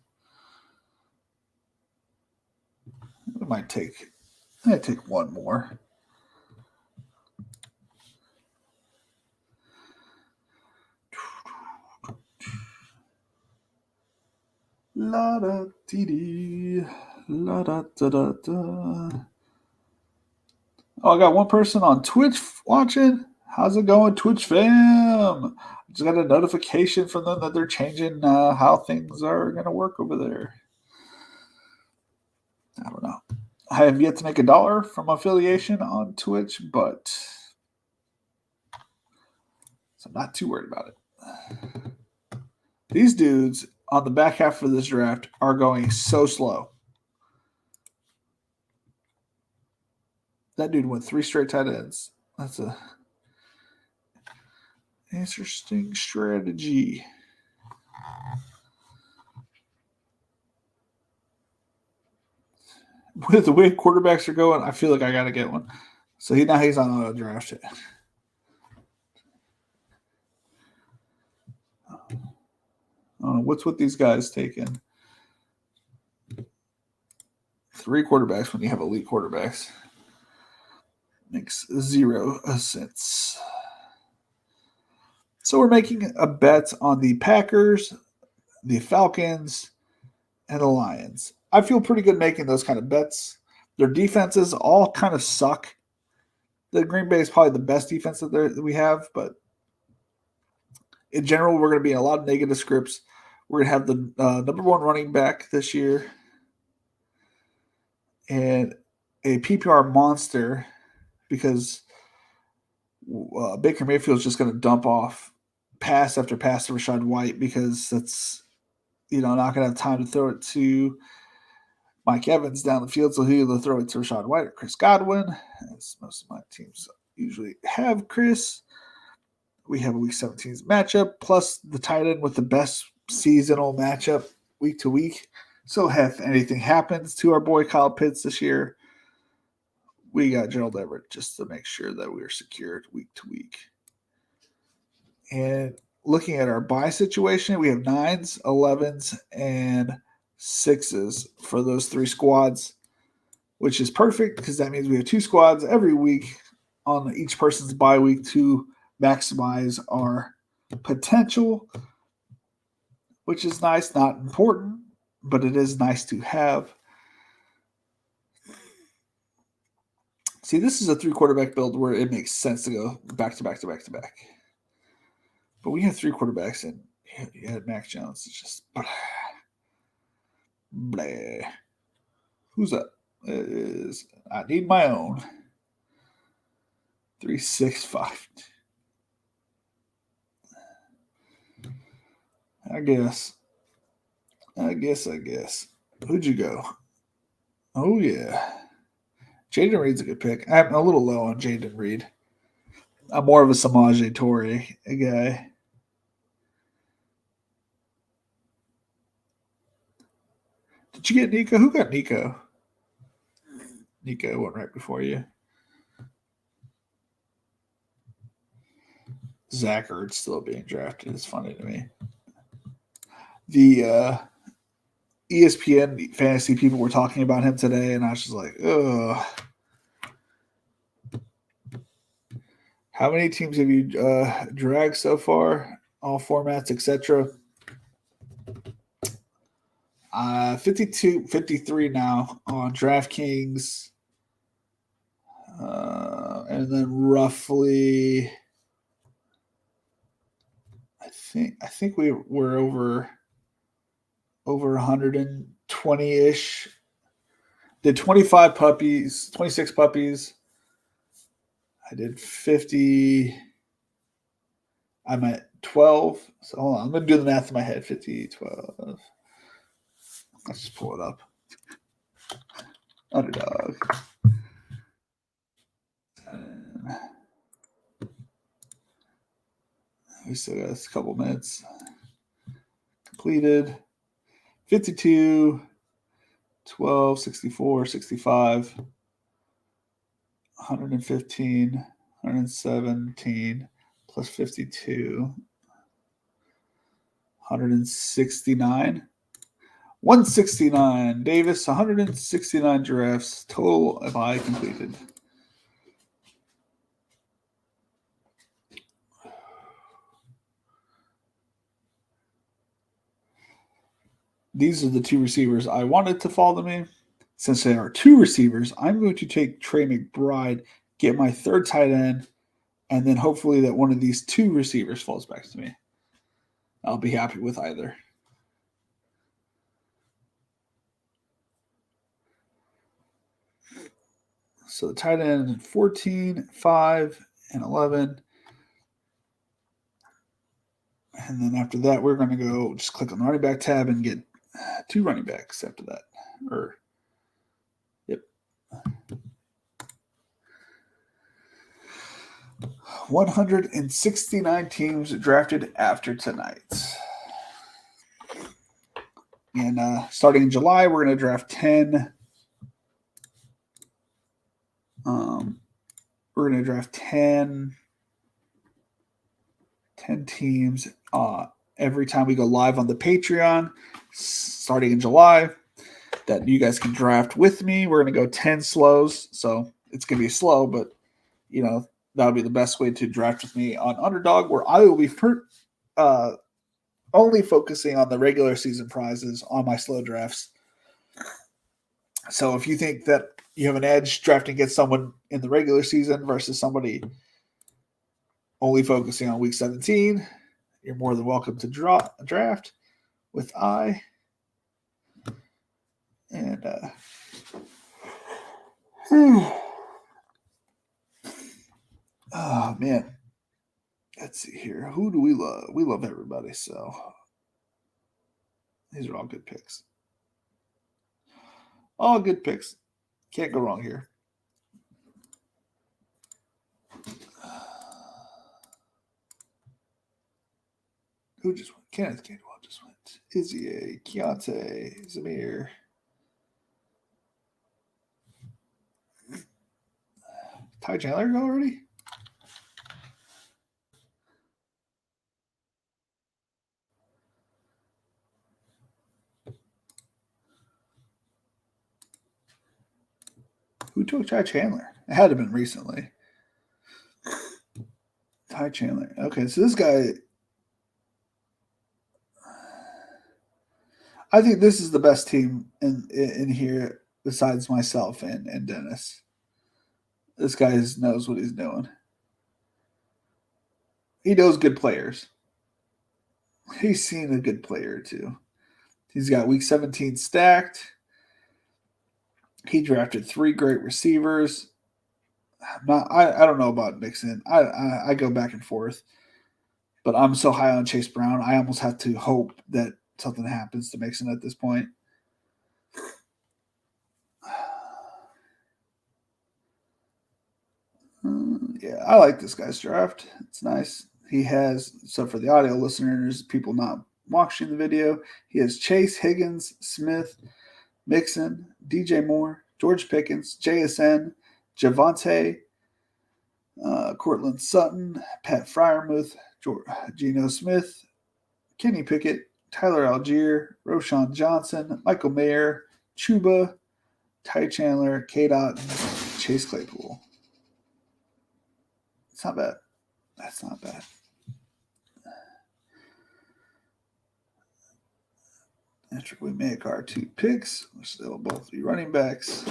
I might take one more. La da dee dee, la da da da da. Oh, I got one person on Twitch watching. How's it going, Twitch fam? I just got a notification from them that they're changing how things are going to work over there. I don't know. I have yet to make $1 from affiliation on Twitch, but so I'm not too worried about it. These dudes on the back half of this draft are going so slow. That dude went 3 straight tight ends. That's a interesting strategy. With the way quarterbacks are going, I feel like I got to get one. So he's on auto draft. I don't know what's with these guys taking 3 quarterbacks when you have elite quarterbacks. Makes 0 sense. So we're making a bet on the Packers, the Falcons, and the Lions. I feel pretty good making those kind of bets. Their defenses all kind of suck. The Green Bay is probably the best defense that we have, but in general, we're going to be in a lot of negative scripts. We're going to have the number 1 running back this year and a PPR monster because Baker Mayfield's just going to dump off pass after pass to Rachaad White because that's not going to have time to throw it to Mike Evans down the field, so he'll throw it to Rachaad White or Chris Godwin, as most of my teams usually have Chris. We have a Week 17's matchup, plus the tight end with the best seasonal matchup week to week. So if anything happens to our boy Kyle Pitts this year, we got Gerald Everett just to make sure that we're secured week to week. And looking at our buy situation, we have 9s, 11s, and 6s for those 3 squads, which is perfect because that means we have 2 squads every week on each person's bye week to maximize our potential, which is nice. Not important, but it is nice to have. See, this is a 3 quarterback build where it makes sense to go back to back to back to back. But we have 3 quarterbacks and you had Mac Jones. It's just blah. Who's up? It is I need my own. 365. I guess. Who'd you go? Oh yeah. Jaden Reed's a good pick. I'm a little low on Jaden Reed. I'm more of a Samaje Toure guy. Did you get Nico? Who got Nico? Nico went right before you. Zach Ertz still being drafted. It's funny to me. The ESPN fantasy people were talking about him today, and I was just like, ugh. How many teams have you dragged so far? All formats, etc. 52, 53 now on DraftKings. And then roughly, I think we're over 120-ish. Did 25 puppies, 26 puppies. I did 50. I'm at 12. So hold on. I'm going to do the math in my head. 50, 12. Let's just pull it up. Underdog. We still got a couple minutes. Completed. 52, 12, 64, 65, 115, 117, plus 52, 169. 169. Davis, 169 drafts. Total have I completed. These are the two receivers I wanted to follow me. Since there are two receivers, I'm going to take Trey McBride, get my third tight end, and then hopefully that one of these two receivers falls back to me. I'll be happy with either. So the tight end 14, 5, and 11. And then after that, we're going to go just click on the running back tab and get two running backs after that. Yep. 169 teams drafted after tonight. And starting in July, we're going to draft 10. We're going to draft 10 teams every time we go live on the Patreon, starting in July, that you guys can draft with me. We're going to go 10 slows. So it's going to be slow, but, that'll be the best way to draft with me on Underdog, where I will be only focusing on the regular season prizes on my slow drafts. So if you think that you have an edge drafting against someone in the regular season versus somebody only focusing on week 17, you're more than welcome to draft with I. And oh man, let's see here. Who do we love? We love everybody. So these are all good picks. All good picks. Can't go wrong here. Who just went? Kenneth Gainwell just went. Izzy, Keontae, Zamir. Ty Chandler go already? Who took Ty Chandler? It had to have been recently. Ty Chandler. Okay, so this guy, I think this is the best team in here besides myself and Dennis. This guy knows what he's doing. He knows good players. He's seen a good player too. He's got week 17 stacked. He drafted 3 great receivers. I don't know about Mixon. I go back and forth, but I'm so high on Chase Brown. I almost have to hope that something happens to Mixon at this point. Yeah, I like this guy's draft. It's nice. He has, so for the audio listeners, people not watching the video, he has Chase, Higgins, Smith, Mixon, DJ Moore, George Pickens, JSN, Javante, Cortland Sutton, Pat Fryermuth, Geno Smith, Kenny Pickett, Tyler Algier, Roshan Johnson, Michael Mayer, Chuba, Ty Chandler, K-Dot, and Chase Claypool. It's not bad. That's not bad. After we make our 2 picks, which they'll both be running backs.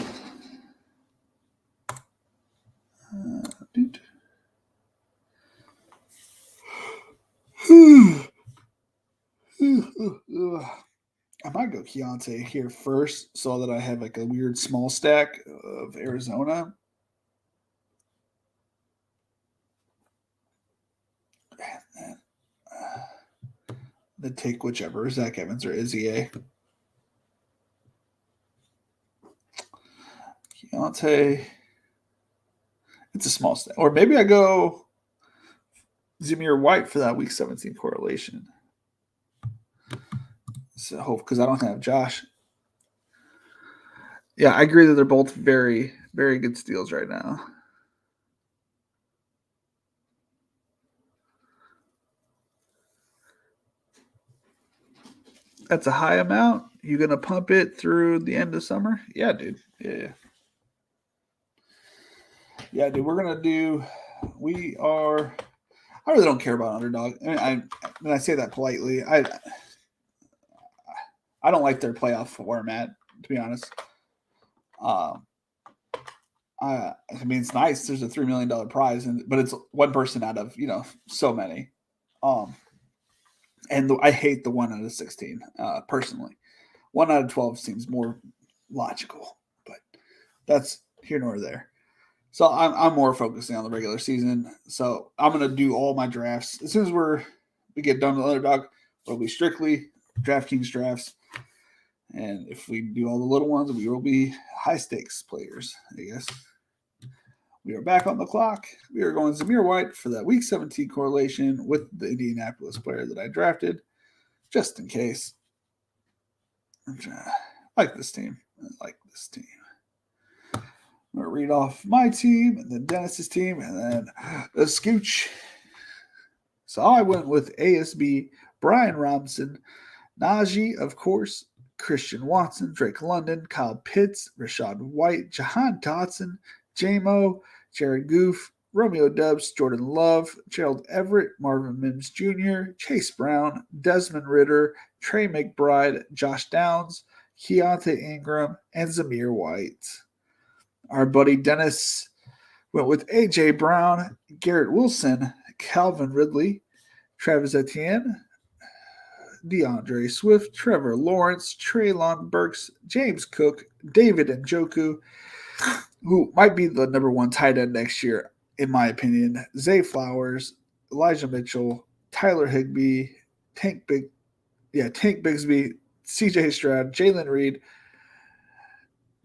I might go Keontae here first so that I have like a weird small stack of Arizona. And then take whichever, Zach Evans or Izzy. Keontae. It's a small stack. Or maybe I go Zamir White for that week 17 correlation. So hope because I don't have Josh. Yeah, I agree that they're both very, very good steals right now. That's a high amount. You gonna pump it through the end of summer? Yeah, dude. Yeah. Yeah, dude. We are. I really don't care about underdog. I say that politely. I don't like their playoff format, to be honest. I mean, it's nice. There's a $3 million prize, but it's one person out of so many. And I hate the 1 out of 16 personally. 1 out of 12 seems more logical, but that's here nor there. So I'm more focusing on the regular season. So I'm gonna do all my drafts as soon as we get done with underdog. It'll be strictly DraftKings drafts, and if we do all the little ones, we will be high stakes players, I guess. We are back on the clock. We are going Zamir White for that week 17 correlation with the Indianapolis player that I drafted, just in case. I like this team. I'm going to read off my team and then Dennis's team and then a scooch. So I went with ASB, Brian Robinson, Najee, of course, Christian Watson, Drake London, Kyle Pitts, Rashad White, Jahan Dotson, J-Mo, Jared Goof, Romeo Dubs, Jordan Love, Gerald Everett, Marvin Mims Jr., Chase Brown, Desmond Ritter, Trey McBride, Josh Downs, Keontae Ingram, and Zamir White. Our buddy Dennis went with A.J. Brown, Garrett Wilson, Calvin Ridley, Travis Etienne, DeAndre Swift, Trevor Lawrence, Treylon Burks, James Cook, David Njoku, who might be the number 1 tight end next year, in my opinion, Zay Flowers, Elijah Mitchell, Tyler Higbee, Tank Bigsby, CJ Stroud, Jalen Reed,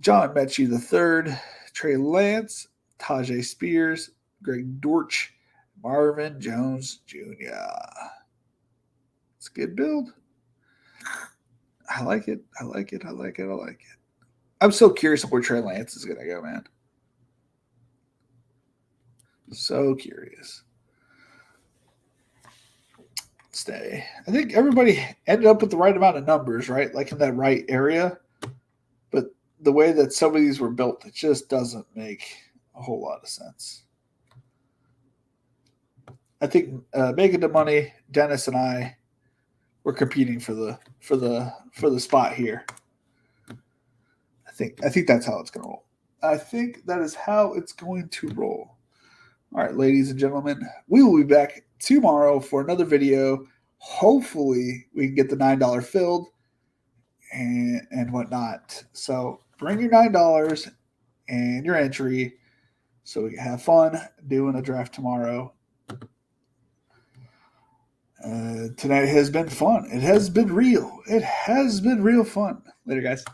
John Mechie III, Trey Lance, Tajay Spears, Greg Dortch, Marvin Jones Jr. It's a good build. I like it. I'm so curious where Trey Lance is going to go, man. So curious. Stay. I think everybody ended up with the right amount of numbers, right? Like in that right area. But the way that some of these were built, it just doesn't make a whole lot of sense. I think making the money, Dennis and I were competing for the spot here. I think that's how it's going to roll. I think that is how it's going to roll. All right, ladies and gentlemen, we will be back tomorrow for another video. Hopefully, we can get the $9 filled and whatnot. So bring your $9 and your entry so we can have fun doing a draft tomorrow. Tonight has been fun. It has been real. It has been real fun. Later, guys.